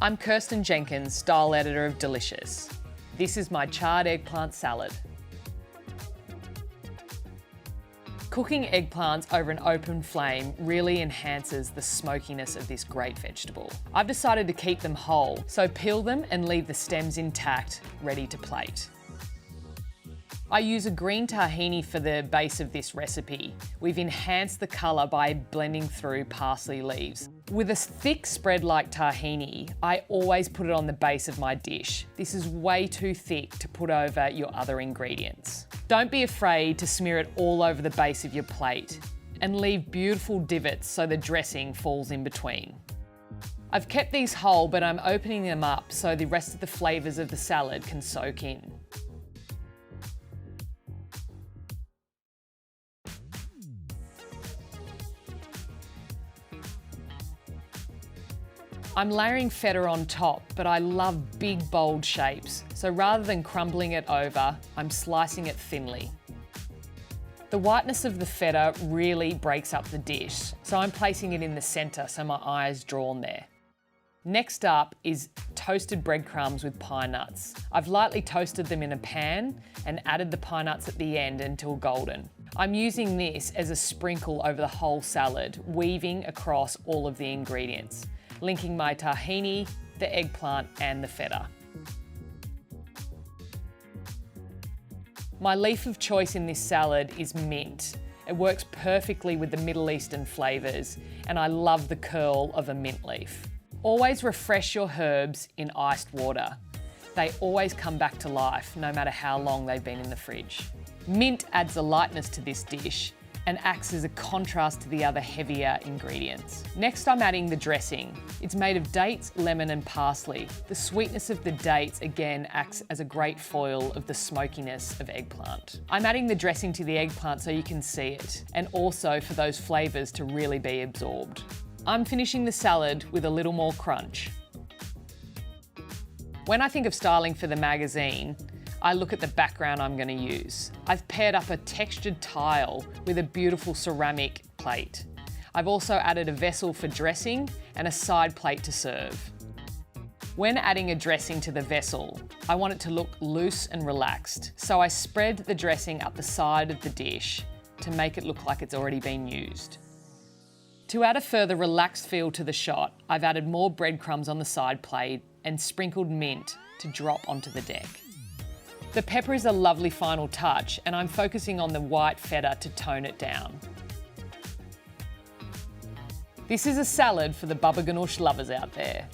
I'm Kirsten Jenkins, style editor of Delicious. This is my charred eggplant salad. Cooking eggplants over an open flame really enhances the smokiness of this great vegetable. I've decided to keep them whole, so peel them and leave the stems intact, ready to plate. I use a green tahini for the base of this recipe. We've enhanced the colour by blending through parsley leaves. With a thick spread like tahini, I always put it on the base of my dish. This is way too thick to put over your other ingredients. Don't be afraid to smear it all over the base of your plate and leave beautiful divots so the dressing falls in between. I've kept these whole, but I'm opening them up so the rest of the flavours of the salad can soak in. I'm layering feta on top, but I love big, bold shapes, so rather than crumbling it over, I'm slicing it thinly. The whiteness of the feta really breaks up the dish, so I'm placing it in the centre so my eye is drawn there. Next up is toasted breadcrumbs with pine nuts. I've lightly toasted them in a pan and added the pine nuts at the end until golden. I'm using this as a sprinkle over the whole salad, weaving across all of the ingredients, linking my tahini, the eggplant and the feta. My leaf of choice in this salad is mint. It works perfectly with the Middle Eastern flavours, and I love the curl of a mint leaf. Always refresh your herbs in iced water. They always come back to life, no matter how long they've been in the fridge. Mint adds a lightness to this dish and acts as a contrast to the other heavier ingredients. Next, I'm adding the dressing. It's made of dates, lemon and parsley. The sweetness of the dates again acts as a great foil of the smokiness of eggplant. I'm adding the dressing to the eggplant so you can see it, and also for those flavours to really be absorbed. I'm finishing the salad with a little more crunch. When I think of styling for the magazine, I look at the background I'm going to use. I've paired up a textured tile with a beautiful ceramic plate. I've also added a vessel for dressing and a side plate to serve. When adding a dressing to the vessel, I want it to look loose and relaxed, so I spread the dressing up the side of the dish to make it look like it's already been used. To add a further relaxed feel to the shot, I've added more breadcrumbs on the side plate and sprinkled mint to drop onto the deck. The pepper is a lovely final touch, and I'm focusing on the white feta to tone it down. This is a salad for the baba ganoush lovers out there.